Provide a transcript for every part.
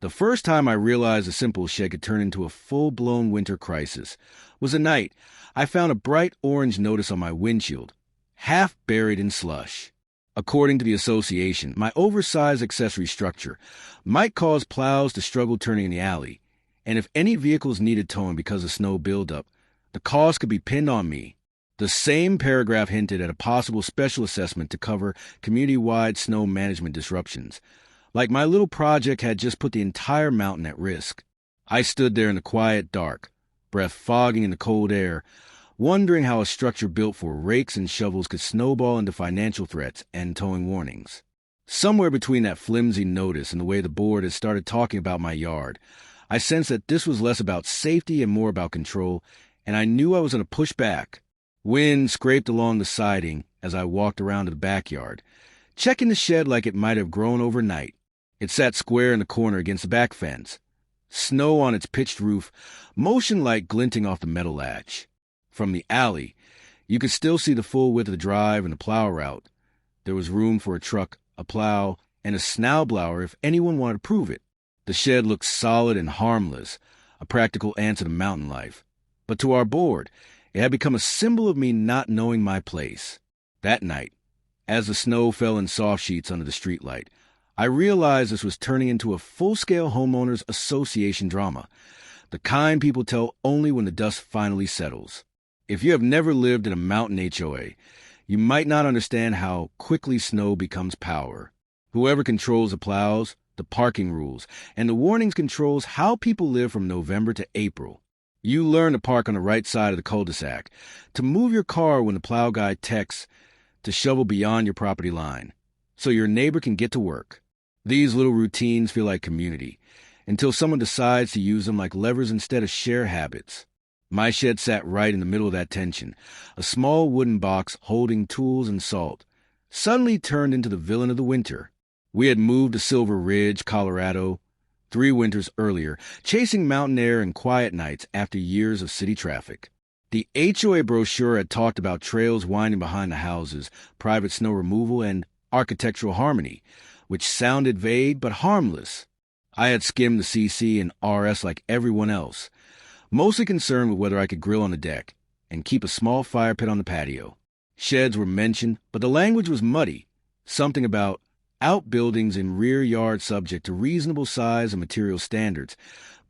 The first time I realized a simple shed could turn into a full-blown winter crisis was a night I found a bright orange notice on my windshield, half buried in slush. According to the association, my oversized accessory structure might cause plows to struggle turning in the alley, and if any vehicles needed towing because of snow buildup, the cost could be pinned on me. The same paragraph hinted at a possible special assessment to cover community-wide snow management disruptions. Like my little project had just put the entire mountain at risk. I stood there in the quiet dark, breath fogging in the cold air, wondering how a structure built for rakes and shovels could snowball into financial threats and towing warnings. Somewhere between that flimsy notice and the way the board had started talking about my yard, I sensed that this was less about safety and more about control, and I knew I was going to push back. Wind scraped along the siding as I walked around to the backyard, checking the shed like it might have grown overnight. It sat square in the corner against the back fence, snow on its pitched roof, motion light glinting off the metal latch. From the alley, you could still see the full width of the drive and the plow route. There was room for a truck, a plow, and a snowblower if anyone wanted to prove it. The shed looked solid and harmless, a practical answer to mountain life. But to our board, it had become a symbol of me not knowing my place. That night, as the snow fell in soft sheets under the streetlight, I realized this was turning into a full-scale homeowners association drama, the kind people tell only when the dust finally settles. If you have never lived in a mountain HOA, you might not understand how quickly snow becomes power. Whoever controls the plows, the parking rules, and the warnings controls how people live from November to April. You learn to park on the right side of the cul-de-sac, to move your car when the plow guy texts, to shovel beyond your property line, so your neighbor can get to work. These little routines feel like community, until someone decides to use them like levers instead of share habits. My shed sat right in the middle of that tension. A small wooden box holding tools and salt suddenly turned into the villain of the winter. We had moved to Silver Ridge, Colorado, 3 winters earlier, chasing mountain air and quiet nights after years of city traffic. The HOA brochure had talked about trails winding behind the houses, private snow removal, and architectural harmony, which sounded vague but harmless. I had skimmed the CC and RS like everyone else, mostly concerned with whether I could grill on the deck and keep a small fire pit on the patio. Sheds were mentioned, but the language was muddy, something about outbuildings in rear yard subject to reasonable size and material standards,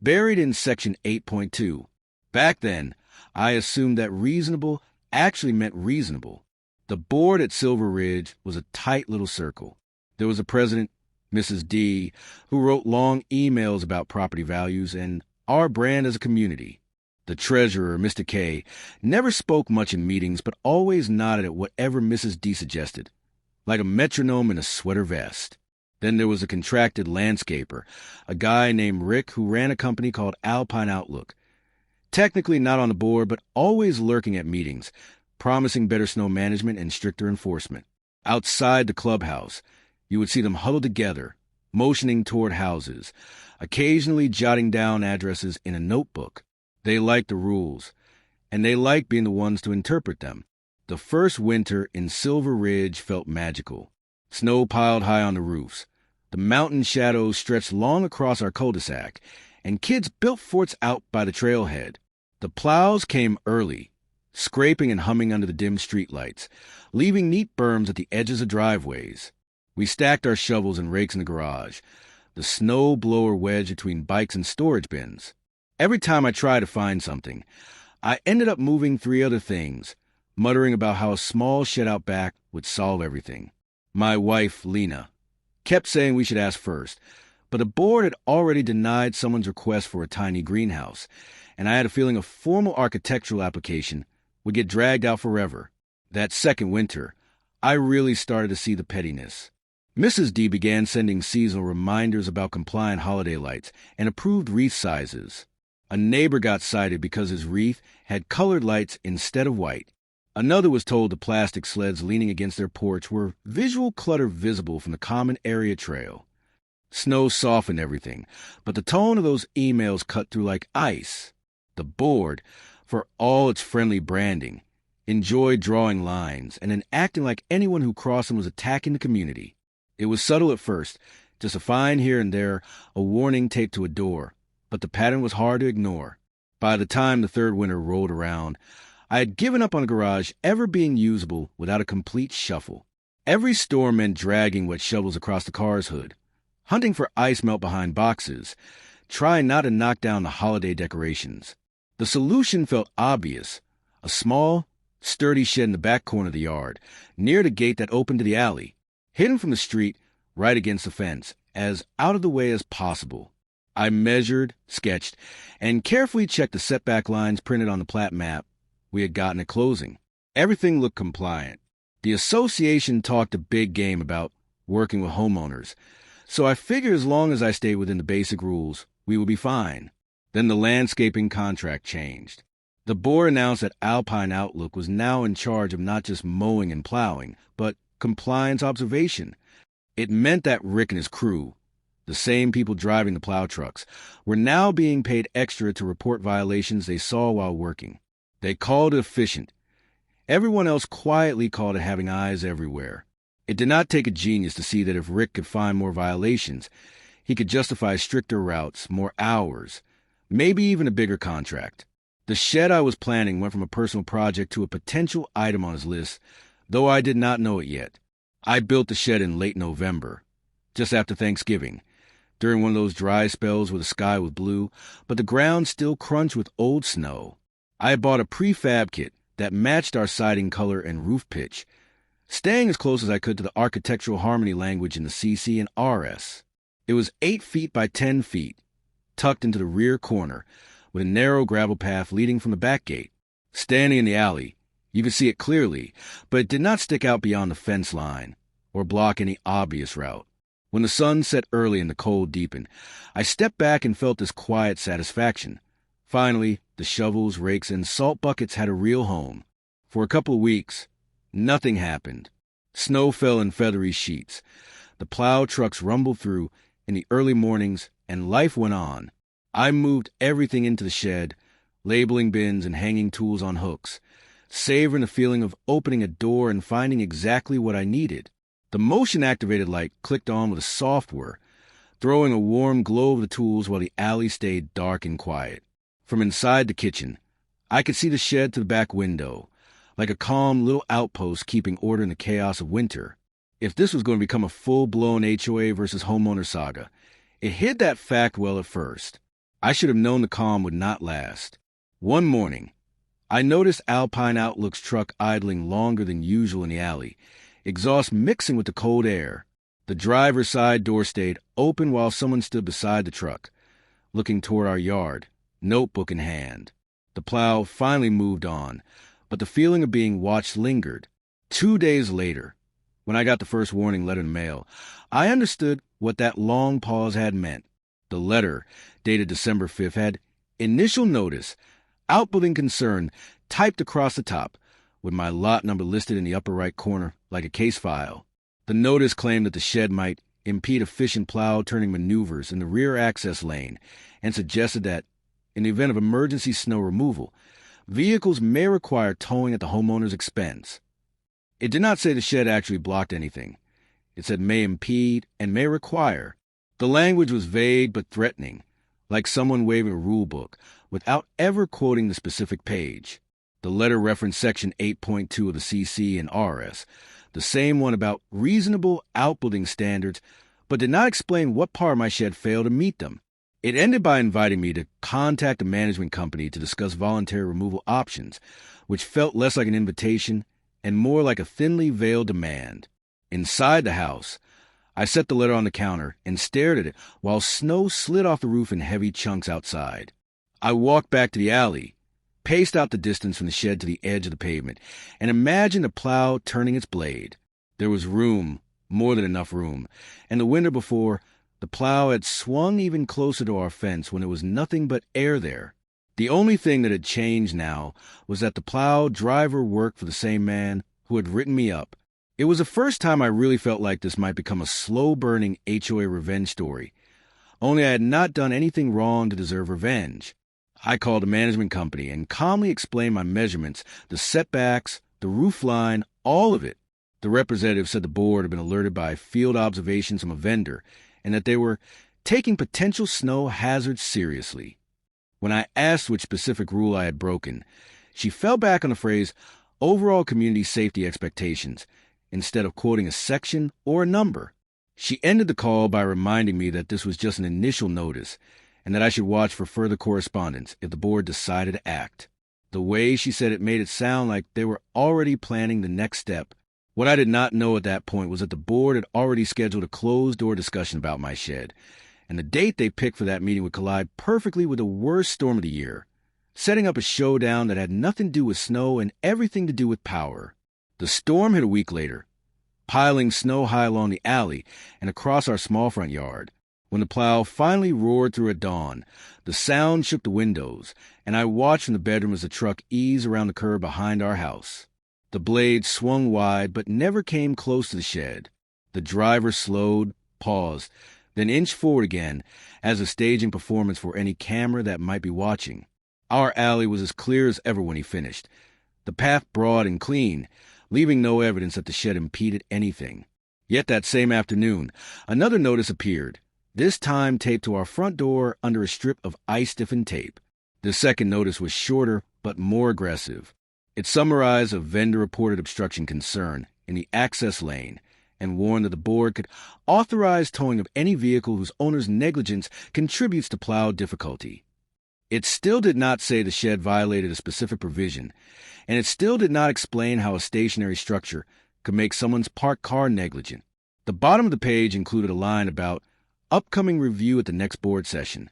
buried in Section 8.2. Back then, I assumed that reasonable actually meant reasonable. The board at Silver Ridge was a tight little circle. There was a president, Mrs. D, who wrote long emails about property values and our brand as a community. The treasurer, Mr. K, never spoke much in meetings but always nodded at whatever Mrs. D suggested, like a metronome in a sweater vest. Then there was a contracted landscaper, a guy named Rick who ran a company called Alpine Outlook. Technically not on the board, but always lurking at meetings, promising better snow management and stricter enforcement. Outside the clubhouse, you would see them huddled together, motioning toward houses, occasionally jotting down addresses in a notebook. They liked the rules, and they liked being the ones to interpret them. The first winter in Silver Ridge felt magical. Snow piled high on the roofs. The mountain shadows stretched long across our cul-de-sac, and kids built forts out by the trailhead. The plows came early, scraping and humming under the dim streetlights, leaving neat berms at the edges of driveways. We stacked our shovels and rakes in the garage, the snow blower wedged between bikes and storage bins. Every time I tried to find something, I ended up moving 3 other things, muttering about how a small shed out back would solve everything. My wife, Lena, kept saying we should ask first, but the board had already denied someone's request for a tiny greenhouse, and I had a feeling a formal architectural application would get dragged out forever. That second winter, I really started to see the pettiness. Mrs. D began sending seasonal reminders about compliant holiday lights and approved wreath sizes. A neighbor got cited because his wreath had colored lights instead of white. Another was told the plastic sleds leaning against their porch were visual clutter visible from the common area trail. Snow softened everything, but the tone of those emails cut through like ice. The board, for all its friendly branding, enjoyed drawing lines and then acting like anyone who crossed them was attacking the community. It was subtle at first, Just a fine here and there, a warning taped to a door, but the pattern was hard to ignore. By the time the third winter rolled around, I had given up on a garage ever being usable without a complete shuffle. Every storm meant dragging wet shovels across the car's hood, hunting for ice melt behind boxes, trying not to knock down the holiday decorations. The solution felt obvious: a small, sturdy shed in the back corner of the yard, near the gate that opened to the alley, hidden from the street, right against the fence, as out of the way as possible. I measured, sketched, and carefully checked the setback lines printed on the plat map we had gotten at closing. Everything looked compliant. The association talked a big game about working with homeowners, so I figured as long as I stayed within the basic rules, we would be fine. Then the landscaping contract changed. The board announced that Alpine Outlook was now in charge of not just mowing and plowing, but compliance observation. It meant that Rick and his crew, the same people driving the plow trucks, were now being paid extra to report violations they saw while working. They called it efficient. Everyone else quietly called it having eyes everywhere. It did not take a genius to see that if Rick could find more violations, he could justify stricter routes, more hours, maybe even a bigger contract. The shed I was planning went from a personal project to a potential item on his list, though I did not know it yet. I built the shed in late November, just after Thanksgiving, during one of those dry spells where the sky was blue, but the ground still crunched with old snow. I had bought a prefab kit that matched our siding color and roof pitch, staying as close as I could to the architectural harmony language in the CC and RS. It was 8 feet by 10 feet, tucked into the rear corner, with a narrow gravel path leading from the back gate. Standing in the alley, you could see it clearly, but it did not stick out beyond the fence line or block any obvious route. When the sun set early and the cold deepened, I stepped back and felt this quiet satisfaction. Finally, the shovels, rakes, and salt buckets had a real home. For a couple of weeks, nothing happened. Snow fell in feathery sheets. The plow trucks rumbled through in the early mornings, and life went on. I moved everything into the shed, labeling bins and hanging tools on hooks, savoring the feeling of opening a door and finding exactly what I needed. The motion-activated light clicked on with a soft whir, throwing a warm glow over the tools while the alley stayed dark and quiet. From inside the kitchen, I could see the shed to the back window, like a calm little outpost keeping order in the chaos of winter. If this was going to become a full-blown HOA versus homeowner saga, it hid that fact well at first. I should have known the calm would not last. One morning, I noticed Alpine Outlook's truck idling longer than usual in the alley, exhaust mixing with the cold air. The driver's side door stayed open while someone stood beside the truck, looking toward our yard, notebook in hand. The plow finally moved on, but the feeling of being watched lingered. 2 days later, when I got the first warning letter in the mail, I understood what that long pause had meant. The letter, dated December 5th, had initial notice, outbuilding concern, typed across the top, with my lot number listed in the upper right corner like a case file. The notice claimed that the shed might impede efficient plow turning maneuvers in the rear access lane and suggested that, in the event of emergency snow removal, vehicles may require towing at the homeowner's expense. It did not say the shed actually blocked anything. It said may impede and may require. The language was vague but threatening, like someone waving a rule book, without ever quoting the specific page. The letter referenced Section 8.2 of the CC and RS, the same one about reasonable outbuilding standards, but did not explain what part of my shed failed to meet them. It ended by inviting me to contact a management company to discuss voluntary removal options, which felt less like an invitation and more like a thinly veiled demand. Inside the house, I set the letter on the counter and stared at it while snow slid off the roof in heavy chunks outside. I walked back to the alley, paced out the distance from the shed to the edge of the pavement, and imagined a plow turning its blade. There was room, more than enough room, and the winter before, the plow had swung even closer to our fence when there was nothing but air there. The only thing that had changed now was that the plow driver worked for the same man who had written me up. It was the first time I really felt like this might become a slow-burning HOA revenge story, only I had not done anything wrong to deserve revenge. I called a management company and calmly explained my measurements, the setbacks, the roof line, all of it. The representative said the board had been alerted by field observations from a vendor and that they were taking potential snow hazards seriously. When I asked which specific rule I had broken, she fell back on the phrase overall community safety expectations instead of quoting a section or a number. She ended the call by reminding me that this was just an initial notice and that I should watch for further correspondence if the board decided to act. The way she said it made it sound like they were already planning the next step. What I did not know at that point was that the board had already scheduled a closed-door discussion about my shed, and the date they picked for that meeting would collide perfectly with the worst storm of the year, setting up a showdown that had nothing to do with snow and everything to do with power. The storm hit a week later, piling snow high along the alley and across our small front yard. When the plow finally roared through at dawn, the sound shook the windows, and I watched from the bedroom as the truck eased around the curb behind our house. The blade swung wide but never came close to the shed. The driver slowed, paused, then inched forward again as a staging performance for any camera that might be watching. Our alley was as clear as ever when he finished, the path broad and clean, leaving no evidence that the shed impeded anything. Yet that same afternoon, another notice appeared, this time taped to our front door under a strip of ice-stiffened tape. The second notice was shorter but more aggressive. It summarized a vendor-reported obstruction concern in the access lane and warned that the board could authorize towing of any vehicle whose owner's negligence contributes to plow difficulty. It still did not say the shed violated a specific provision, and it still did not explain how a stationary structure could make someone's parked car negligent. The bottom of the page included a line about upcoming review at the next board session,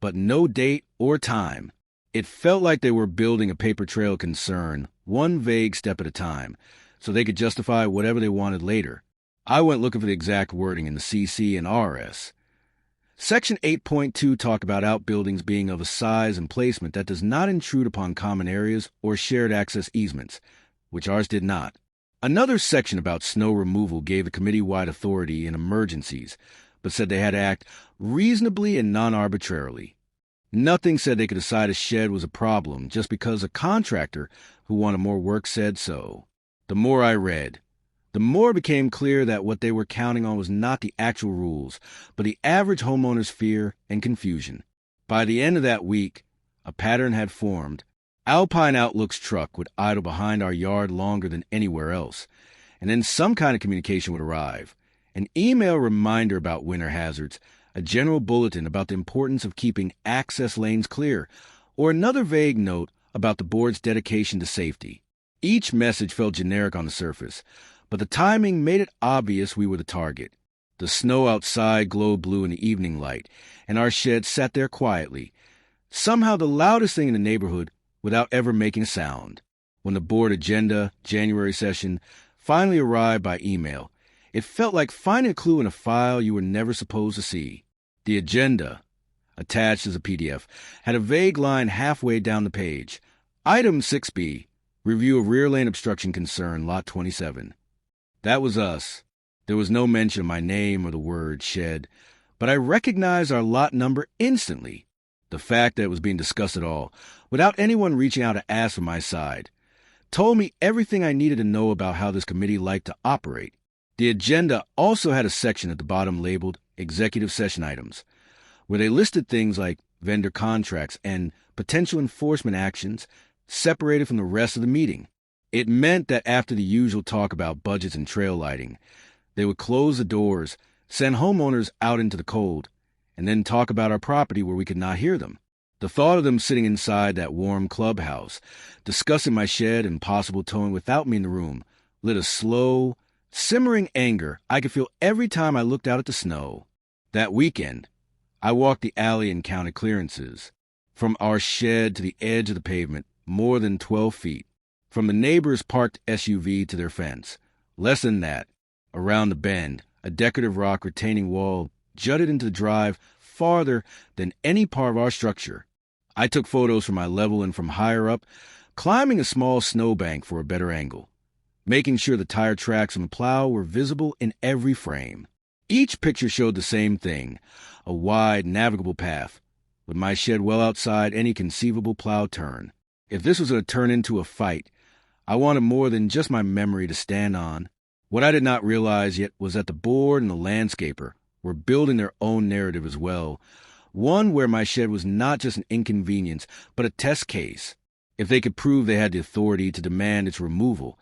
but no date or time. It felt like they were building a paper trail of concern, one vague step at a time, so they could justify whatever they wanted later. I went looking for the exact wording in the CC and RS. Section 8.2 talked about outbuildings being of a size and placement that does not intrude upon common areas or shared access easements, which ours did not. Another section about snow removal gave the committee-wide authority in emergencies, but said they had to act reasonably and non-arbitrarily. Nothing said they could decide a shed was a problem just because a contractor who wanted more work said so. The more I read, the more it became clear that what they were counting on was not the actual rules, but the average homeowner's fear and confusion. By the end of that week, a pattern had formed. Alpine Outlook's truck would idle behind our yard longer than anywhere else, and then some kind of communication would arrive. An email reminder about winter hazards, a general bulletin about the importance of keeping access lanes clear, or another vague note about the board's dedication to safety. Each message felt generic on the surface, but the timing made it obvious we were the target. The snow outside glowed blue in the evening light, and our shed sat there quietly, somehow the loudest thing in the neighborhood without ever making a sound. When the board agenda, January session, finally arrived by email, it felt like finding a clue in a file you were never supposed to see. The agenda, attached as a PDF, had a vague line halfway down the page. Item 6B, review of rear lane obstruction concern, Lot 27. That was us. There was no mention of my name or the word shed, but I recognized our lot number instantly. The fact that it was being discussed at all, without anyone reaching out to ask for my side, told me everything I needed to know about how this committee liked to operate. The agenda also had a section at the bottom labeled Executive Session Items, where they listed things like vendor contracts and potential enforcement actions separated from the rest of the meeting. It meant that after the usual talk about budgets and trail lighting, they would close the doors, send homeowners out into the cold, and then talk about our property where we could not hear them. The thought of them sitting inside that warm clubhouse, discussing my shed and possible towing without me in the room, lit a slow, simmering anger I could feel every time I looked out at the snow. That weekend, I walked the alley and counted clearances. From our shed to the edge of the pavement, more than 12 feet. From the neighbor's parked SUV to their fence, less than that. Around the bend, a decorative rock retaining wall jutted into the drive farther than any part of our structure. I took photos from my level and from higher up, climbing a small snowbank for a better angle, making sure the tire tracks on the plow were visible in every frame. Each picture showed the same thing, a wide, navigable path, with my shed well outside any conceivable plow turn. If this was going to turn into a fight, I wanted more than just my memory to stand on. What I did not realize yet was that the board and the landscaper were building their own narrative as well, one where my shed was not just an inconvenience, but a test case. If they could prove they had the authority to demand its removal,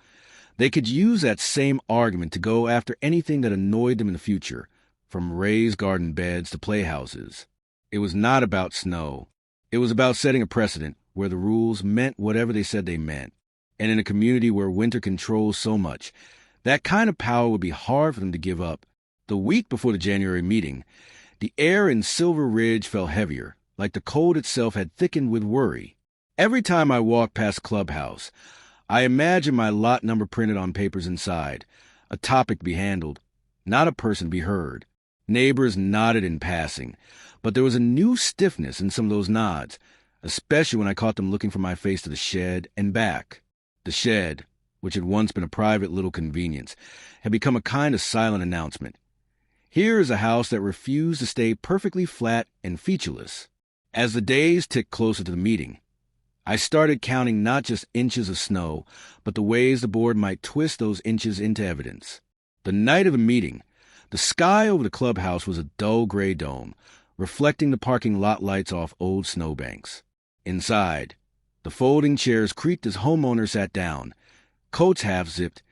they could use that same argument to go after anything that annoyed them in the future, from raised garden beds to playhouses. It was not about snow. It was about setting a precedent where the rules meant whatever they said they meant. And in a community where winter controls so much, that kind of power would be hard for them to give up. The week before the January meeting, the air in Silver Ridge felt heavier, like the cold itself had thickened with worry. Every time I walked past the clubhouse, I imagined my lot number printed on papers inside, a topic to be handled, not a person to be heard. Neighbors nodded in passing, but there was a new stiffness in some of those nods, especially when I caught them looking from my face to the shed and back. The shed, which had once been a private little convenience, had become a kind of silent announcement. Here is a house that refused to stay perfectly flat and featureless. As the days ticked closer to the meeting, I started counting not just inches of snow, but the ways the board might twist those inches into evidence. The night of the meeting, the sky over the clubhouse was a dull gray dome, reflecting the parking lot lights off old snowbanks. Inside, the folding chairs creaked as Homeowner sat down, coats half-zipped,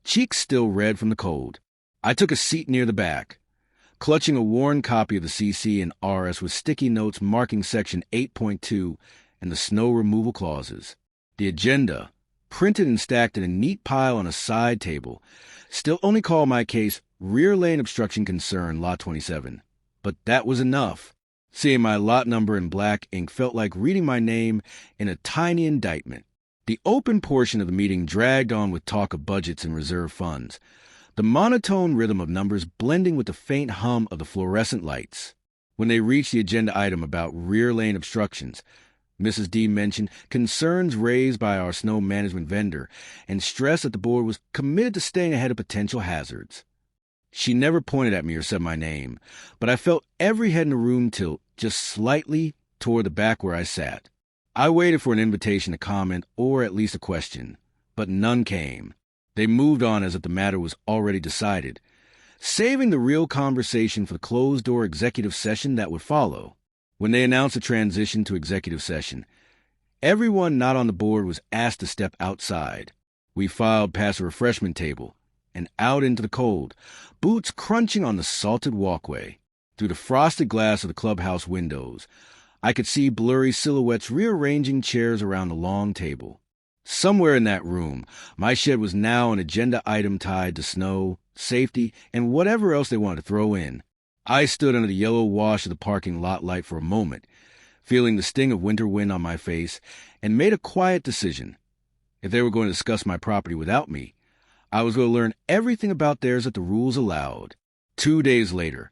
cheeks still red from the cold. I took a seat near the back, clutching a worn copy of the CC and RS with sticky notes marking Section 8.2 and the snow removal clauses. The agenda, printed and stacked in a neat pile on a side table, still only called my case Rear Lane Obstruction Concern, Lot 27. But that was enough. Seeing my lot number in black ink felt like reading my name in a tiny indictment. The open portion of the meeting dragged on with talk of budgets and reserve funds, the monotone rhythm of numbers blending with the faint hum of the fluorescent lights. When they reached the agenda item about rear lane obstructions, Mrs. D mentioned concerns raised by our snow management vendor and stressed that the board was committed to staying ahead of potential hazards. She never pointed at me or said my name, but I felt every head in the room tilt just slightly toward the back where I sat. I waited for an invitation to comment or at least a question, but none came. They moved on as if the matter was already decided, saving the real conversation for the closed-door executive session that would follow. When they announced the transition to executive session, everyone not on the board was asked to step outside. We filed past a refreshment table and out into the cold, boots crunching on the salted walkway. Through the frosted glass of the clubhouse windows, I could see blurry silhouettes rearranging chairs around the long table. Somewhere in that room, my shed was now an agenda item tied to snow, safety, and whatever else they wanted to throw in. I stood under the yellow wash of the parking lot light for a moment, feeling the sting of winter wind on my face, and made a quiet decision. If they were going to discuss my property without me, I was going to learn everything about theirs that the rules allowed. 2 days later,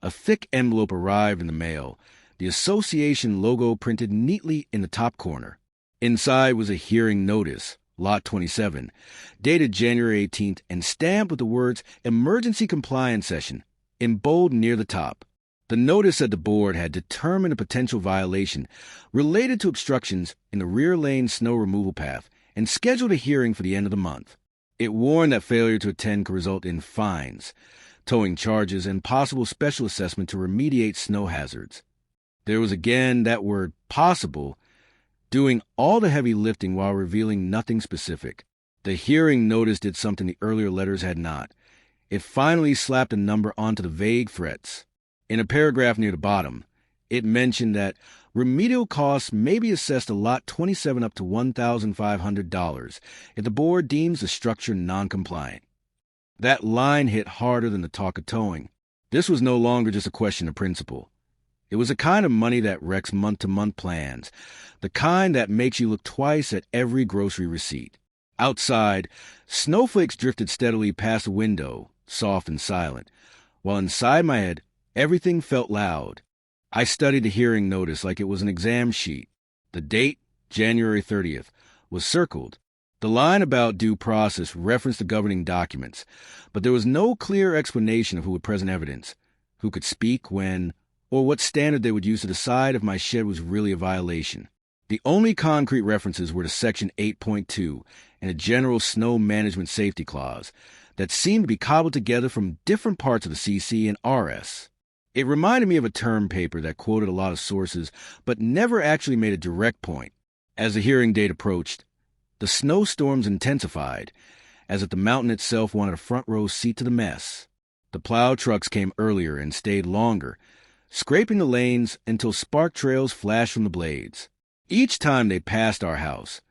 a thick envelope arrived in the mail, the association logo printed neatly in the top corner. Inside was a hearing notice, Lot 27, dated January 18th and stamped with the words Emergency Compliance Session, in bold near the top. The notice said the board had determined a potential violation related to obstructions in the rear lane snow removal path and scheduled a hearing for the end of the month. It warned that failure to attend could result in fines, towing charges, and possible special assessment to remediate snow hazards. There was again that word possible, doing all the heavy lifting while revealing nothing specific. The hearing notice did something the earlier letters had not. It finally slapped a number onto the vague threats. In a paragraph near the bottom, it mentioned that remedial costs may be assessed to Lot 27 up to $1,500 if the board deems the structure non-compliant. That line hit harder than the talk of towing. This was no longer just a question of principle. It was a kind of money that wrecks month-to-month plans, the kind that makes you look twice at every grocery receipt. Outside, snowflakes drifted steadily past the window, soft and silent, while inside my head, everything felt loud. I studied the hearing notice like it was an exam sheet. The date, January 30th, was circled. The line about due process referenced the governing documents, but there was no clear explanation of who would present evidence, who could speak when, or what standard they would use to decide if my shed was really a violation. The only concrete references were to Section 8.2 and a general snow management safety clause that seemed to be cobbled together from different parts of the CC and RS. It reminded me of a term paper that quoted a lot of sources, but never actually made a direct point. As the hearing date approached, the snowstorms intensified, as if the mountain itself wanted a front row seat to the mess. The plow trucks came earlier and stayed longer, scraping the lanes until spark trails flashed from the blades. Each time they passed our house,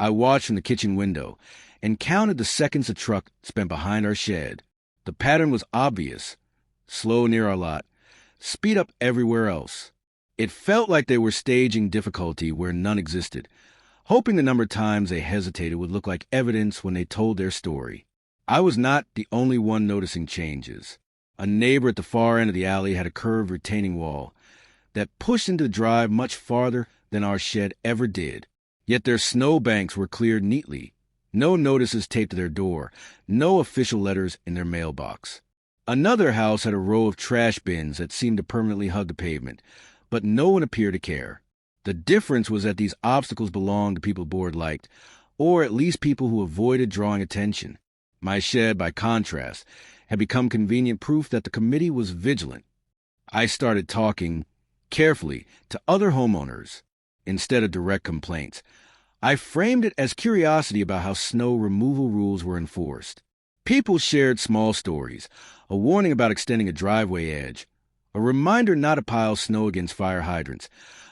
I watched from the kitchen window and counted the seconds the truck spent behind our shed. The pattern was obvious: slow near our lot, speed up everywhere else. It felt like they were staging difficulty where none existed, hoping the number of times they hesitated would look like evidence when they told their story. I was not the only one noticing changes. A neighbor at the far end of the alley had a curved retaining wall that pushed into the drive much farther than our shed ever did. Yet their snow banks were cleared neatly. No notices taped to their door, no official letters in their mailbox. Another house had a row of trash bins that seemed to permanently hug the pavement, but no one appeared to care. The difference was that these obstacles belonged to people the board liked, or at least people who avoided drawing attention. My shed, by contrast, had become convenient proof that the committee was vigilant. I started talking, carefully, to other homeowners, instead of direct complaints. I framed it as curiosity about how snow removal rules were enforced. People shared small stories, a warning about extending a driveway edge, a reminder not to pile snow against fire hydrants,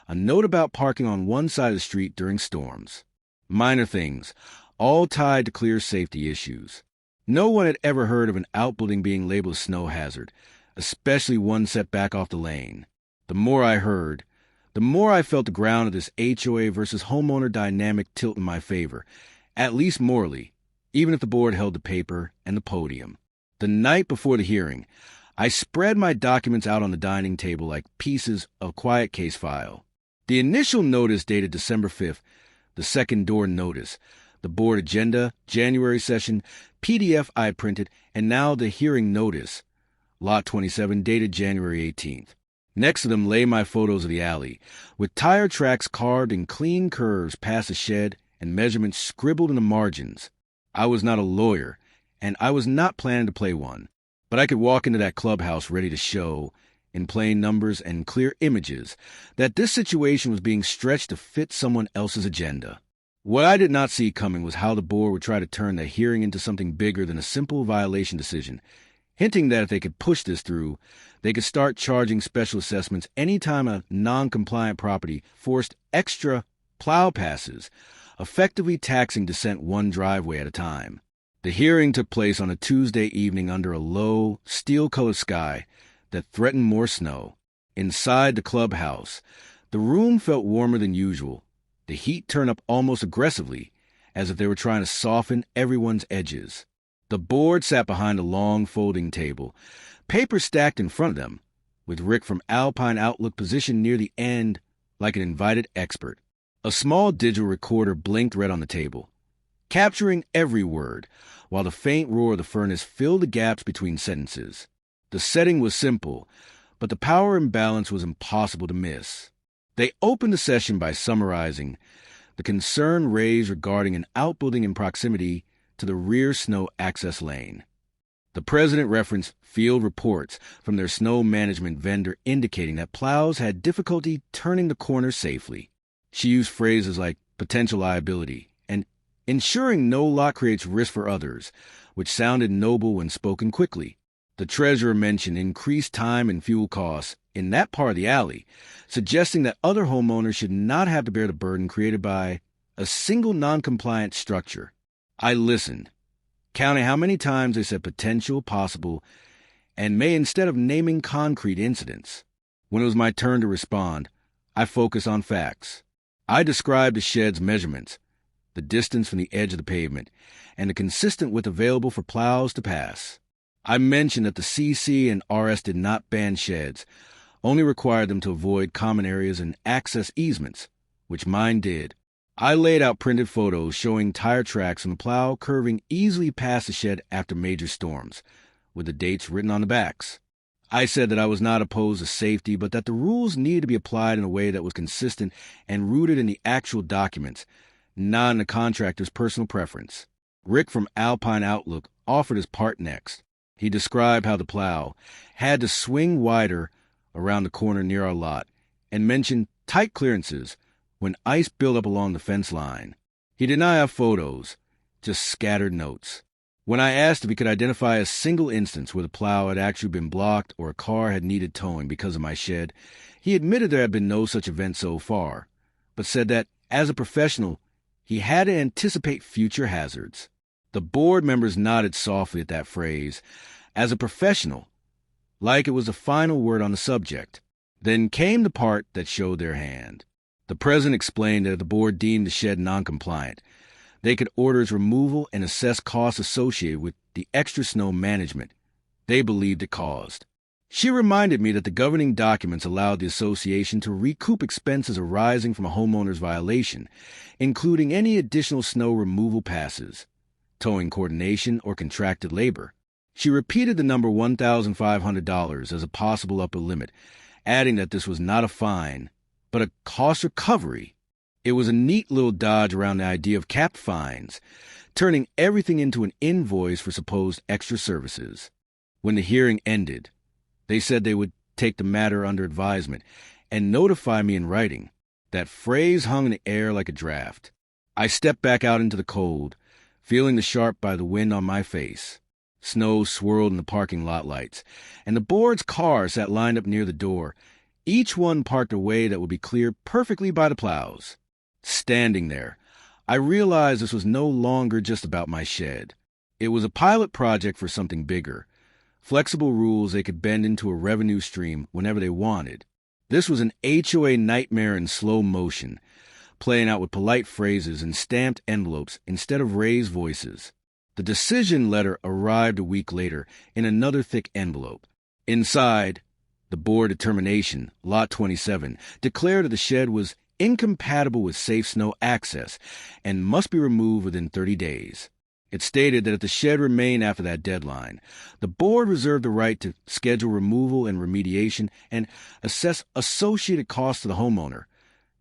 a note about parking on one side of the street during storms. Minor things, all tied to clear safety issues. No one had ever heard of an outbuilding being labeled a snow hazard, especially one set back off the lane. The more I heard, the more I felt the ground of this HOA versus homeowner dynamic tilt in my favor, at least morally, even if the board held the paper and the podium. The night before the hearing, I spread my documents out on the dining table like pieces of quiet case file. The initial notice dated December 5th, the second door notice, the board agenda, January session, PDF I printed, and now the hearing notice, Lot 27, dated January 18th. Next to them lay my photos of the alley, with tire tracks carved in clean curves past the shed and measurements scribbled in the margins. I was not a lawyer, and I was not planning to play one, but I could walk into that clubhouse ready to show, in plain numbers and clear images, that this situation was being stretched to fit someone else's agenda. What I did not see coming was how the board would try to turn the hearing into something bigger than a simple violation decision, hinting that if they could push this through, they could start charging special assessments anytime a non-compliant property forced extra plow passes, effectively taxing descent one driveway at a time. The hearing took place on a Tuesday evening under a low, steel-colored sky that threatened more snow. Inside the clubhouse, the room felt warmer than usual. The heat turned up almost aggressively, as if they were trying to soften everyone's edges. The board sat behind a long folding table, paper stacked in front of them, with Rick from Alpine Outlook positioned near the end like an invited expert. A small digital recorder blinked red on the table, capturing every word, while the faint roar of the furnace filled the gaps between sentences. The setting was simple, but the power imbalance was impossible to miss. They opened the session by summarizing the concern raised regarding an outbuilding in proximity to the rear snow access lane. The president referenced field reports from their snow management vendor indicating that plows had difficulty turning the corner safely. She used phrases like potential liability and ensuring no lot creates risk for others, which sounded noble when spoken quickly. The treasurer mentioned increased time and fuel costs in that part of the alley, suggesting that other homeowners should not have to bear the burden created by a single non-compliant structure. I listened, counting how many times they said potential, possible, and may instead of naming concrete incidents. When it was my turn to respond, I focused on facts. I described the shed's measurements, the distance from the edge of the pavement, and the consistent width available for plows to pass. I mentioned that the CC and RS did not ban sheds, only required them to avoid common areas and access easements, which mine did. I laid out printed photos showing tire tracks on the plow curving easily past the shed after major storms, with the dates written on the backs. I said that I was not opposed to safety, but that the rules needed to be applied in a way that was consistent and rooted in the actual documents, not in the contractor's personal preference. Rick from Alpine Outlook offered his part next. He described how the plow had to swing wider around the corner near our lot and mentioned tight clearances when ice built up along the fence line. He did not have photos, just scattered notes. When I asked if he could identify a single instance where the plow had actually been blocked or a car had needed towing because of my shed, he admitted there had been no such event so far, but said that, as a professional, he had to anticipate future hazards. The board members nodded softly at that phrase, as a professional, like it was the final word on the subject. Then came the part that showed their hand. The president explained that if the board deemed the shed non-compliant, they could order its removal and assess costs associated with the extra snow management they believed it caused. She reminded me that the governing documents allowed the association to recoup expenses arising from a homeowner's violation, including any additional snow removal passes, towing coordination, or contracted labor. She repeated the number $1,500 as a possible upper limit, adding that this was not a fine, but a cost recovery. It was a neat little dodge around the idea of capped fines, turning everything into an invoice for supposed extra services. When the hearing ended, they said they would take the matter under advisement and notify me in writing. That phrase hung in the air like a draft. I stepped back out into the cold, feeling the sharp by the wind on my face. Snow swirled in the parking lot lights, and the board's cars sat lined up near the door, each one parked a way that would be cleared perfectly by the plows. Standing there, I realized this was no longer just about my shed. It was a pilot project for something bigger. Flexible rules they could bend into a revenue stream whenever they wanted. This was an HOA nightmare in slow motion, playing out with polite phrases and stamped envelopes instead of raised voices. The decision letter arrived a week later in another thick envelope. Inside, the board determination, Lot 27, declared that the shed was incompatible with safe snow access and must be removed within 30 days. It stated that if the shed remained after that deadline, the board reserved the right to schedule removal and remediation and assess associated costs to the homeowner,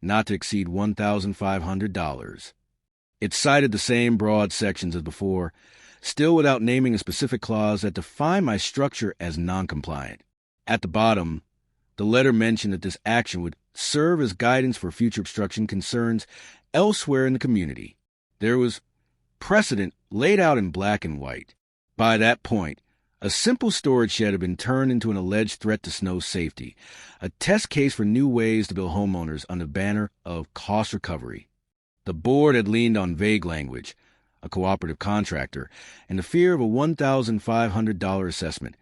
not to exceed $1,500. It cited the same broad sections as before, still without naming a specific clause that defined my structure as non-compliant. At the bottom, the letter mentioned that this action would serve as guidance for future obstruction concerns elsewhere in the community. There was precedent laid out in black and white. By that point, a simple storage shed had been turned into an alleged threat to snow safety, a test case for new ways to build homeowners under the banner of cost recovery. The board had leaned on vague language, a cooperative contractor, and the fear of a $1,500 assessment,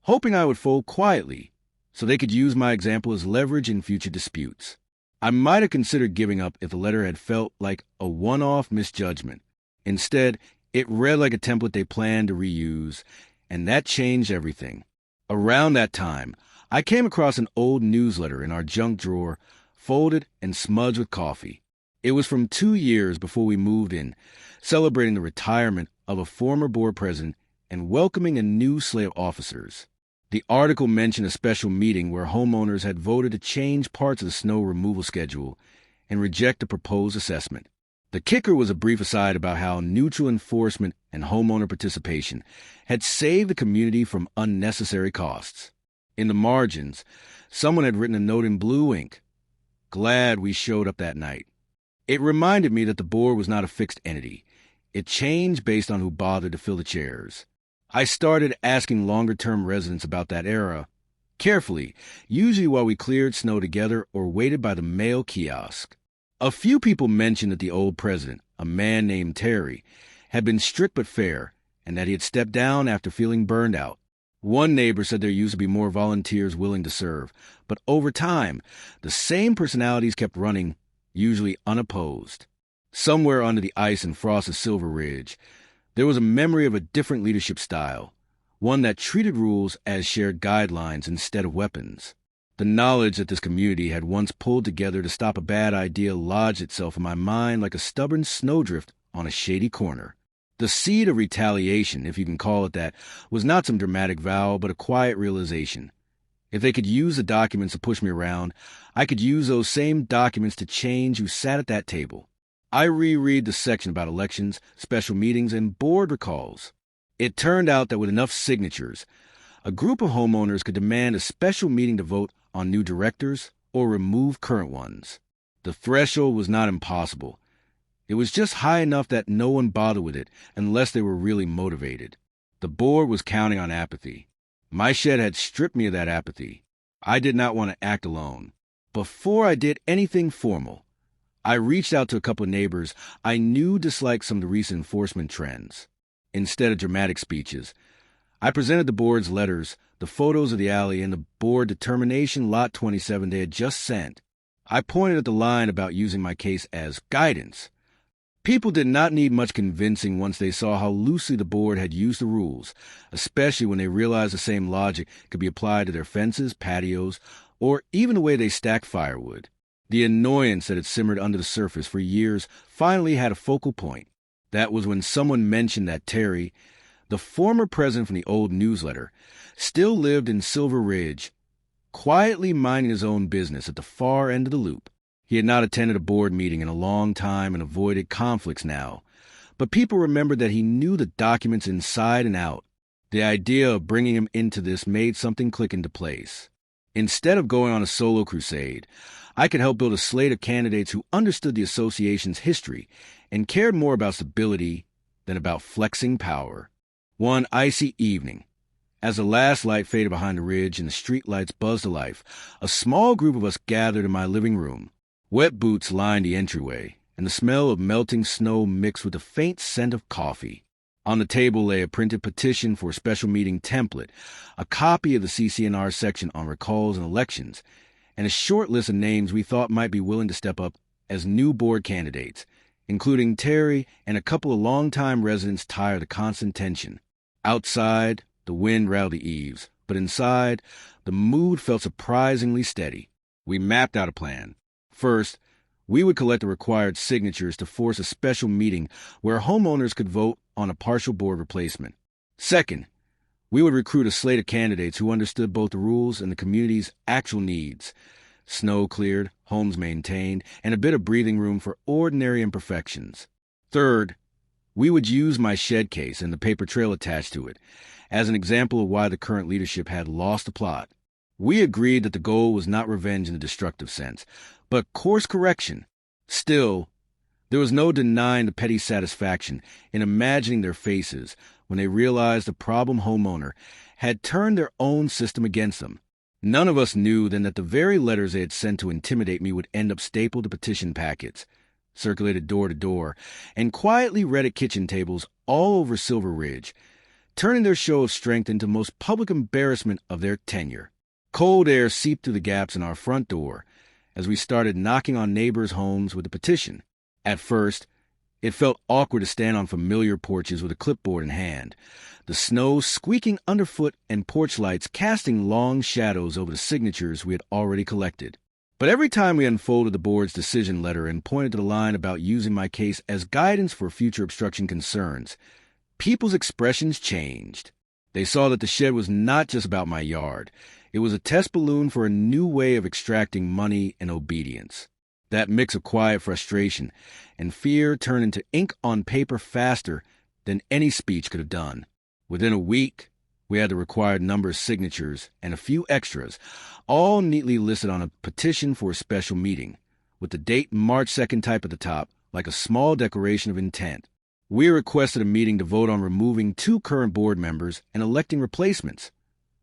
hoping I would fold quietly so they could use my example as leverage in future disputes. I might have considered giving up if the letter had felt like a one-off misjudgment. Instead, it read like a template they planned to reuse, and that changed everything. Around that time, I came across an old newsletter in our junk drawer, folded and smudged with coffee. It was from 2 years before we moved in, celebrating the retirement of a former board president and welcoming a new slate of officers. The article mentioned a special meeting where homeowners had voted to change parts of the snow removal schedule and reject the proposed assessment. The kicker was a brief aside about how neutral enforcement and homeowner participation had saved the community from unnecessary costs. In the margins, someone had written a note in blue ink, "Glad we showed up that night." It reminded me that the board was not a fixed entity. It changed based on who bothered to fill the chairs. I started asking longer-term residents about that era, carefully, usually while we cleared snow together or waited by the mail kiosk. A few people mentioned that the old president, a man named Terry, had been strict but fair, and that he had stepped down after feeling burned out. One neighbor said there used to be more volunteers willing to serve, but over time, the same personalities kept running, usually unopposed. Somewhere under the ice and frost of Silver Ridge, there was a memory of a different leadership style, one that treated rules as shared guidelines instead of weapons. The knowledge that this community had once pulled together to stop a bad idea lodged itself in my mind like a stubborn snowdrift on a shady corner. The seed of retaliation, if you can call it that, was not some dramatic vow, but a quiet realization. If they could use the documents to push me around, I could use those same documents to change who sat at that table. I reread the section about elections, special meetings, and board recalls. It turned out that with enough signatures, a group of homeowners could demand a special meeting to vote on new directors or remove current ones. The threshold was not impossible. It was just high enough that no one bothered with it unless they were really motivated. The board was counting on apathy. My shed had stripped me of that apathy. I did not want to act alone. Before I did anything formal, I reached out to a couple of neighbors I knew disliked some of the recent enforcement trends. Instead of dramatic speeches, I presented the board's letters, the photos of the alley, and the board determination Lot 27 they had just sent. I pointed at the line about using my case as guidance. People did not need much convincing once they saw how loosely the board had used the rules, especially when they realized the same logic could be applied to their fences, patios, or even the way they stacked firewood. The annoyance that had simmered under the surface for years finally had a focal point. That was when someone mentioned that Terry, the former president from the old newsletter, still lived in Silver Ridge, quietly minding his own business at the far end of the loop. He had not attended a board meeting in a long time and avoided conflicts now, but people remembered that he knew the documents inside and out. The idea of bringing him into this made something click into place. Instead of going on a solo crusade, I could help build a slate of candidates who understood the association's history and cared more about stability than about flexing power. One icy evening, as the last light faded behind the ridge and the streetlights buzzed to life, a small group of us gathered in my living room. Wet boots lined the entryway, and the smell of melting snow mixed with the faint scent of coffee. On the table lay a printed petition for a special meeting template, a copy of the CC&R section on recalls and elections, and a short list of names we thought might be willing to step up as new board candidates, including Terry and a couple of longtime residents tired of the constant tension. Outside, the wind rattled the eaves, but inside, the mood felt surprisingly steady. We mapped out a plan. First, we would collect the required signatures to force a special meeting where homeowners could vote on a partial board replacement. Second, we would recruit a slate of candidates who understood both the rules and the community's actual needs. Snow cleared, homes maintained, and a bit of breathing room for ordinary imperfections. Third, we would use my shed case and the paper trail attached to it as an example of why the current leadership had lost the plot. We agreed that the goal was not revenge in the destructive sense, but course correction. Still, there was no denying the petty satisfaction in imagining their faces when they realized the problem homeowner had turned their own system against them. None of us knew then that the very letters they had sent to intimidate me would end up stapled to petition packets, circulated door to door, and quietly read at kitchen tables all over Silver Ridge, turning their show of strength into the most public embarrassment of their tenure. Cold air seeped through the gaps in our front door as we started knocking on neighbors' homes with the petition. At first, it felt awkward to stand on familiar porches with a clipboard in hand, the snow squeaking underfoot and porch lights casting long shadows over the signatures we had already collected. But every time we unfolded the board's decision letter and pointed to the line about using my case as guidance for future obstruction concerns, people's expressions changed. They saw that the shed was not just about my yard. It was a test balloon for a new way of extracting money and obedience. That mix of quiet frustration and fear turned into ink on paper faster than any speech could have done. Within a week, we had the required number of signatures and a few extras, all neatly listed on a petition for a special meeting, with the date March 2nd typed at the top, like a small declaration of intent. We requested a meeting to vote on removing 2 current board members and electing replacements,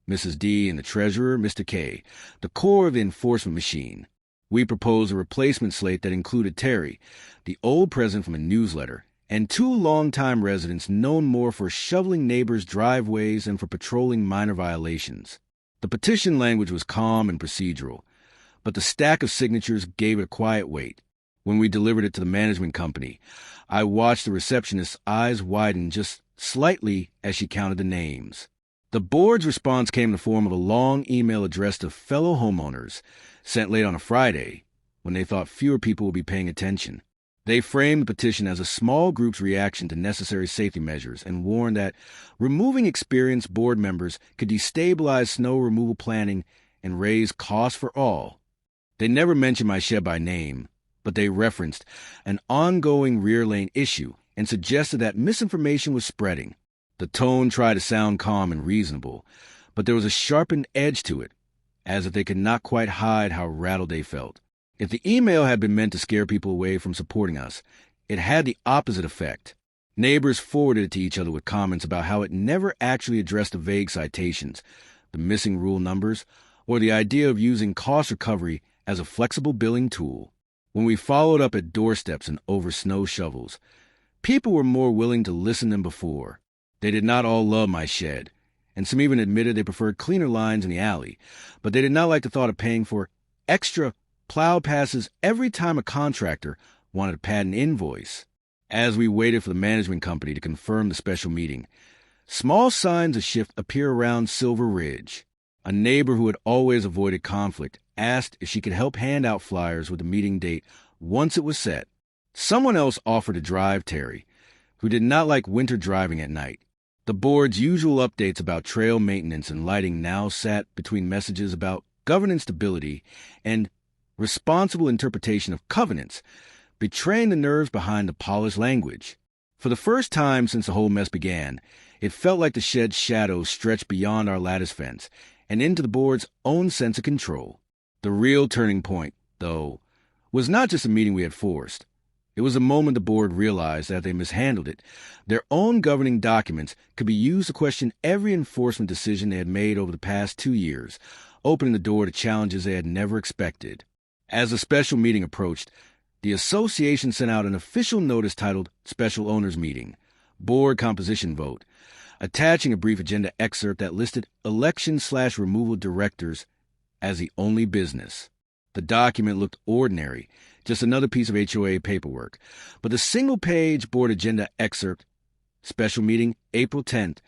Mrs. D and the treasurer, Mr. K, the core of the enforcement machine. We proposed a replacement slate that included Terry, the old president from a newsletter, and 2 longtime residents known more for shoveling neighbors' driveways than for patrolling minor violations. The petition language was calm and procedural, but the stack of signatures gave it a quiet weight. When we delivered it to the management company, I watched the receptionist's eyes widen just slightly as she counted the names. The board's response came in the form of a long email addressed to fellow homeowners, sent late on a Friday, when they thought fewer people would be paying attention. They framed the petition as a small group's reaction to necessary safety measures and warned that removing experienced board members could destabilize snow removal planning and raise costs for all. They never mentioned my shed by name, but they referenced an ongoing rear lane issue and suggested that misinformation was spreading. The tone tried to sound calm and reasonable, but there was a sharpened edge to it, as if they could not quite hide how rattled they felt. If the email had been meant to scare people away from supporting us, it had the opposite effect. Neighbors forwarded it to each other with comments about how it never actually addressed the vague citations, the missing rule numbers, or the idea of using cost recovery as a flexible billing tool. When we followed up at doorsteps and over snow shovels, people were more willing to listen than before. They did not all love my shed, and some even admitted they preferred cleaner lines in the alley, but they did not like the thought of paying for extra plow passes every time a contractor wanted to pad an invoice. As we waited for the management company to confirm the special meeting, small signs of shift appear around Silver Ridge. A neighbor who had always avoided conflict asked if she could help hand out flyers with the meeting date once it was set. Someone else offered to drive Terry, who did not like winter driving at night. The board's usual updates about trail maintenance and lighting now sat between messages about governance stability and responsible interpretation of covenants, betraying the nerves behind the polished language. For the first time since the whole mess began, it felt like the shed's shadows stretched beyond our lattice fence and into the board's own sense of control. The real turning point, though, was not just a meeting we had forced. It was the moment the board realized that if they mishandled it, their own governing documents could be used to question every enforcement decision they had made over the past 2 years, opening the door to challenges they had never expected. As the special meeting approached, the association sent out an official notice titled Special Owners Meeting, Board Composition Vote, attaching a brief agenda excerpt that listed election/removal directors as the only business. The document looked ordinary, just another piece of HOA paperwork, but the single-page board agenda excerpt, special meeting, April 10th,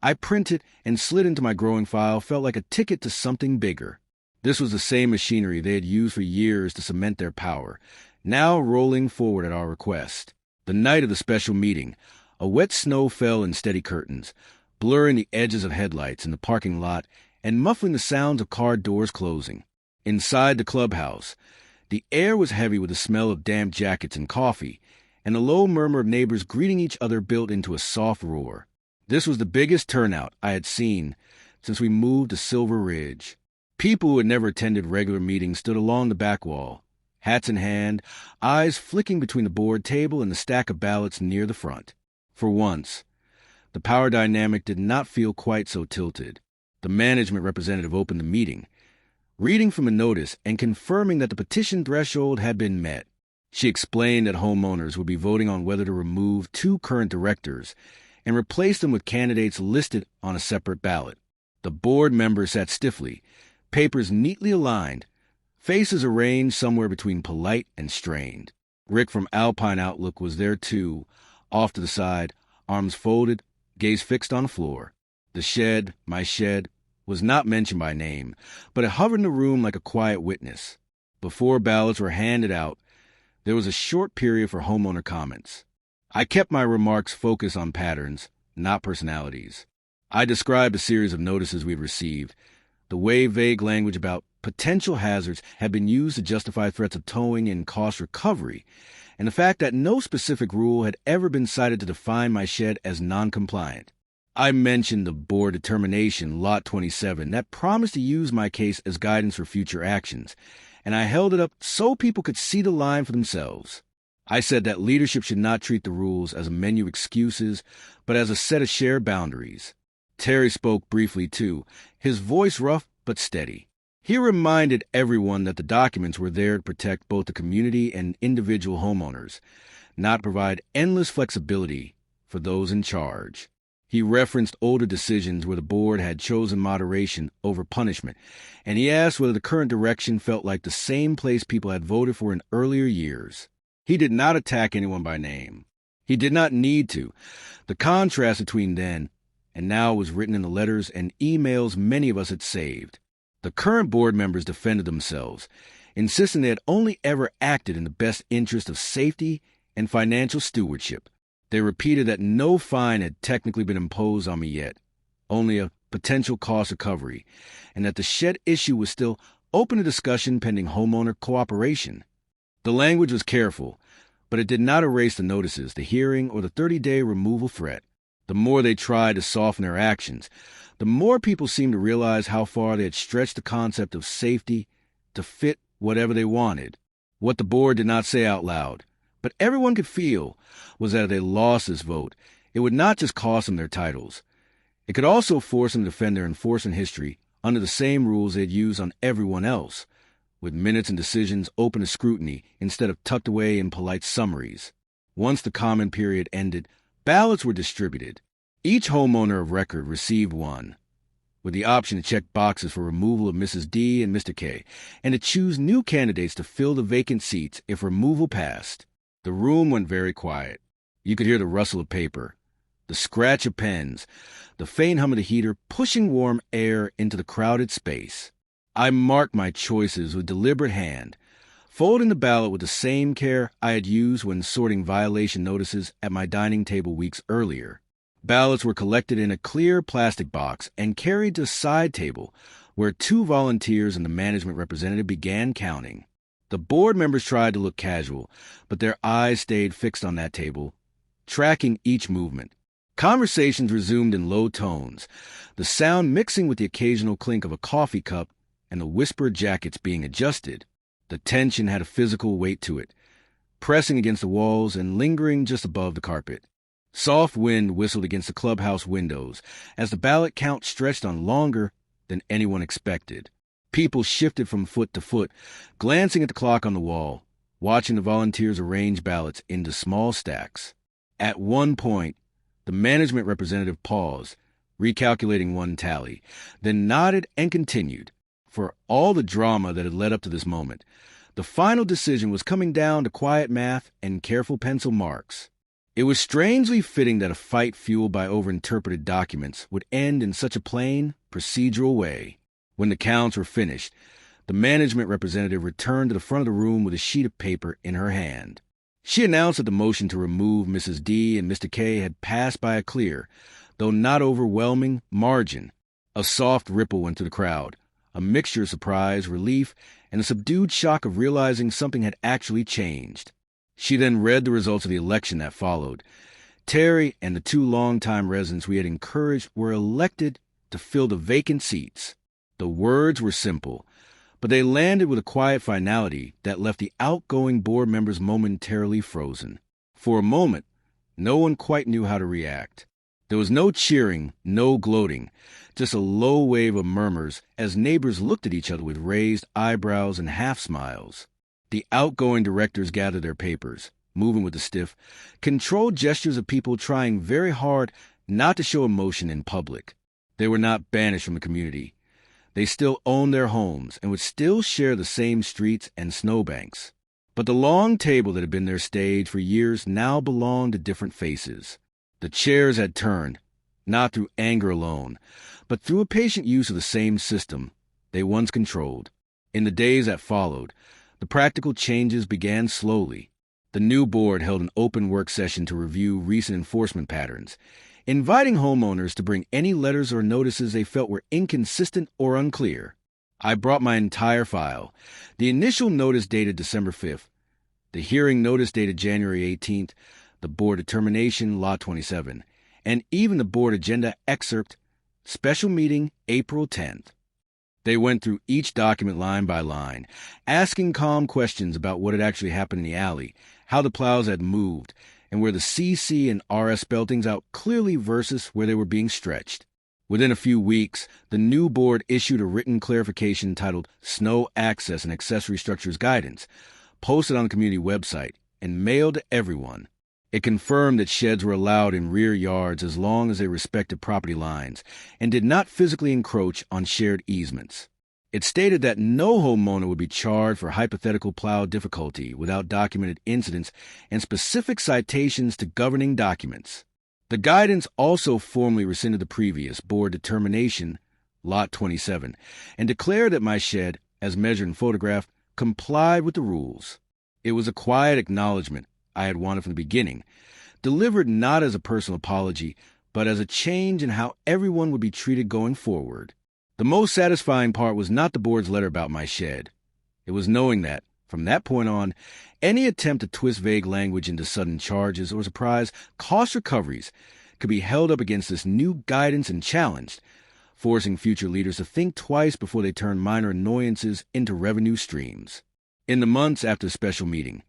I printed and slid into my growing file, felt like a ticket to something bigger. This was the same machinery they had used for years to cement their power, now rolling forward at our request. The night of the special meeting, a wet snow fell in steady curtains, blurring the edges of headlights in the parking lot and muffling the sounds of car doors closing. Inside the clubhouse, the air was heavy with the smell of damp jackets and coffee, and the low murmur of neighbors greeting each other built into a soft roar. This was the biggest turnout I had seen since we moved to Silver Ridge. People who had never attended regular meetings stood along the back wall, hats in hand, eyes flicking between the board table and the stack of ballots near the front. For once, the power dynamic did not feel quite so tilted. The management representative opened the meeting, reading from a notice and confirming that the petition threshold had been met. She explained that homeowners would be voting on whether to remove 2 current directors and replace them with candidates listed on a separate ballot. The board members sat stiffly, papers neatly aligned, faces arranged somewhere between polite and strained. Rick from Alpine Outlook was there too, off to the side, arms folded, gaze fixed on the floor. The shed, my shed, was not mentioned by name, but it hovered in the room like a quiet witness. Before ballots were handed out, there was a short period for homeowner comments. I kept my remarks focused on patterns, not personalities. I described a series of notices we'd received, the way vague language about potential hazards had been used to justify threats of towing and cost recovery, and the fact that no specific rule had ever been cited to define my shed as non-compliant. I mentioned the board determination, Lot 27, that promised to use my case as guidance for future actions, and I held it up so people could see the line for themselves. I said that leadership should not treat the rules as a menu of excuses, but as a set of shared boundaries. Terry spoke briefly, too, his voice rough but steady. He reminded everyone that the documents were there to protect both the community and individual homeowners, not provide endless flexibility for those in charge. He referenced older decisions where the board had chosen moderation over punishment, and he asked whether the current direction felt like the same place people had voted for in earlier years. He did not attack anyone by name. He did not need to. The contrast between then and now was written in the letters and emails many of us had saved. The current board members defended themselves, insisting they had only ever acted in the best interest of safety and financial stewardship. They repeated that no fine had technically been imposed on me yet, only a potential cost recovery, and that the shed issue was still open to discussion pending homeowner cooperation. The language was careful, but it did not erase the notices, the hearing, or the 30-day removal threat. The more they tried to soften their actions, the more people seemed to realize how far they had stretched the concept of safety to fit whatever they wanted. What the board did not say out loud, but everyone could feel, was that if they lost this vote, it would not just cost them their titles. It could also force them to defend their enforcement history under the same rules they'd used on everyone else, with minutes and decisions open to scrutiny instead of tucked away in polite summaries. Once the comment period ended, ballots were distributed. Each homeowner of record received one, with the option to check boxes for removal of Mrs. D and Mr. K, and to choose new candidates to fill the vacant seats if removal passed. The room went very quiet. You could hear the rustle of paper, the scratch of pens, the faint hum of the heater pushing warm air into the crowded space. I marked my choices with deliberate hand, folding the ballot with the same care I had used when sorting violation notices at my dining table weeks earlier. Ballots were collected in a clear plastic box and carried to a side table where 2 volunteers and the management representative began counting. The board members tried to look casual, but their eyes stayed fixed on that table, tracking each movement. Conversations resumed in low tones, the sound mixing with the occasional clink of a coffee cup and the whispered jackets being adjusted. The tension had a physical weight to it, pressing against the walls and lingering just above the carpet. Soft wind whistled against the clubhouse windows as the ballot count stretched on longer than anyone expected. People shifted from foot to foot, glancing at the clock on the wall, watching the volunteers arrange ballots into small stacks. At one point, the management representative paused, recalculating one tally, then nodded and continued. For all the drama that had led up to this moment, the final decision was coming down to quiet math and careful pencil marks. It was strangely fitting that a fight fueled by overinterpreted documents would end in such a plain, procedural way. When the counts were finished, the management representative returned to the front of the room with a sheet of paper in her hand. She announced that the motion to remove Mrs. D and Mr. K had passed by a clear, though not overwhelming, margin. A soft ripple went through the crowd, a mixture of surprise, relief, and a subdued shock of realizing something had actually changed. She then read the results of the election that followed. Terry and the 2 longtime residents we had encouraged were elected to fill the vacant seats. The words were simple, but they landed with a quiet finality that left the outgoing board members momentarily frozen. For a moment, no one quite knew how to react. There was no cheering, no gloating, just a low wave of murmurs as neighbors looked at each other with raised eyebrows and half-smiles. The outgoing directors gathered their papers, moving with the stiff, controlled gestures of people trying very hard not to show emotion in public. They were not banished from the community. They still owned their homes and would still share the same streets and snowbanks. But the long table that had been their stage for years now belonged to different faces. The chairs had turned, not through anger alone, but through a patient use of the same system they once controlled. In the days that followed, the practical changes began slowly. The new board held an open work session to review recent enforcement patterns, inviting homeowners to bring any letters or notices they felt were inconsistent or unclear. I brought my entire file, the initial notice dated December 5th, the hearing notice dated January 18th, the board determination Lot 27, and even the board agenda excerpt, special meeting April 10th. They went through each document line by line, asking calm questions about what had actually happened in the alley, how the plows had moved, and where the CC and RS spelled things out clearly versus where they were being stretched. Within a few weeks, the new board issued a written clarification titled Snow Access and Accessory Structures Guidance, posted on the community website, and mailed to everyone. It confirmed that sheds were allowed in rear yards as long as they respected property lines and did not physically encroach on shared easements. It stated that no homeowner would be charged for hypothetical plow difficulty without documented incidents and specific citations to governing documents. The guidance also formally rescinded the previous board determination, Lot 27, and declared that my shed, as measured and photographed, complied with the rules. It was a quiet acknowledgement I had wanted from the beginning, delivered not as a personal apology, but as a change in how everyone would be treated going forward. The most satisfying part was not the board's letter about my shed. It was knowing that, from that point on, any attempt to twist vague language into sudden charges or surprise cost recoveries could be held up against this new guidance and challenged, forcing future leaders to think twice before they turn minor annoyances into revenue streams. In the months after the special meeting,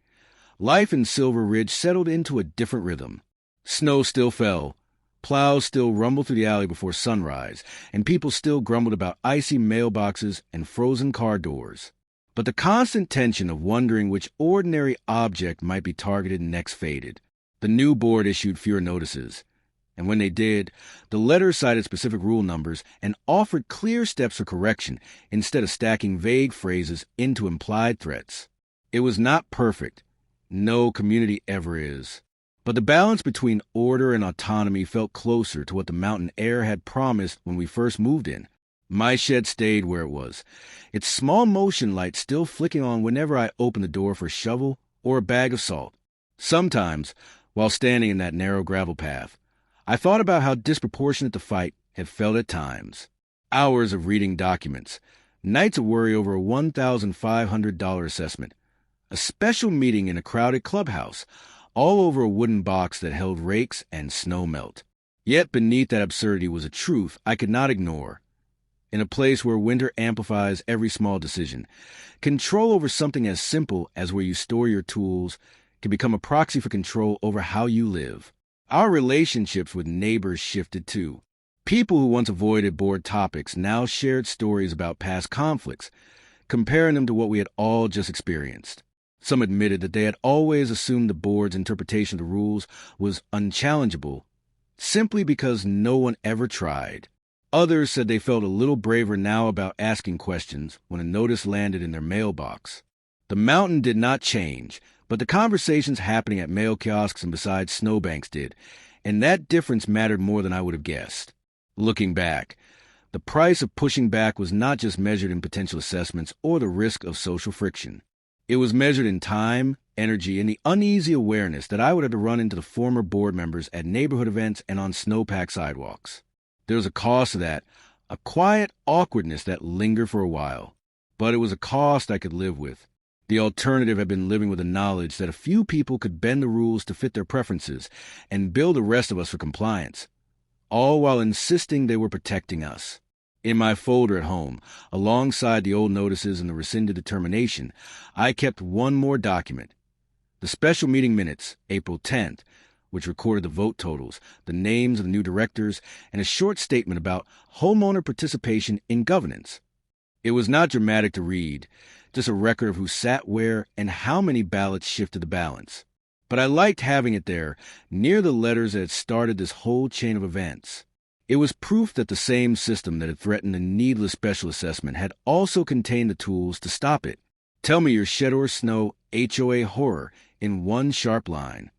life in Silver Ridge settled into a different rhythm. Snow still fell, plows still rumbled through the alley before sunrise, and people still grumbled about icy mailboxes and frozen car doors. But the constant tension of wondering which ordinary object might be targeted next faded. The new board issued fewer notices, and when they did, the letters cited specific rule numbers and offered clear steps for correction instead of stacking vague phrases into implied threats. It was not perfect. No community ever is. But the balance between order and autonomy felt closer to what the mountain air had promised when we first moved in. My shed stayed where it was, its small motion light still flicking on whenever I opened the door for a shovel or a bag of salt. Sometimes, while standing in that narrow gravel path, I thought about how disproportionate the fight had felt at times. Hours of reading documents, nights of worry over a $1,500 assessment, a special meeting in a crowded clubhouse, all over a wooden box that held rakes and snow melt. Yet beneath that absurdity was a truth I could not ignore. In a place where winter amplifies every small decision, control over something as simple as where you store your tools can become a proxy for control over how you live. Our relationships with neighbors shifted too. People who once avoided board topics now shared stories about past conflicts, comparing them to what we had all just experienced. Some admitted that they had always assumed the board's interpretation of the rules was unchallengeable, simply because no one ever tried. Others said they felt a little braver now about asking questions when a notice landed in their mailbox. The mountain did not change, but the conversations happening at mail kiosks and beside snowbanks did, and that difference mattered more than I would have guessed. Looking back, the price of pushing back was not just measured in potential assessments or the risk of social friction. It was measured in time, energy, and the uneasy awareness that I would have to run into the former board members at neighborhood events and on snow-packed sidewalks. There was a cost to that, a quiet awkwardness that lingered for a while. But it was a cost I could live with. The alternative had been living with the knowledge that a few people could bend the rules to fit their preferences and bill the rest of us for compliance, all while insisting they were protecting us. In my folder at home, alongside the old notices and the rescinded determination, I kept one more document. The special meeting minutes, April 10th, which recorded the vote totals, the names of the new directors, and a short statement about homeowner participation in governance. It was not dramatic to read, just a record of who sat where and how many ballots shifted the balance. But I liked having it there, near the letters that had started this whole chain of events. It was proof that the same system that had threatened a needless special assessment had also contained the tools to stop it. Tell me your shed or snow HOA horror in one sharp line.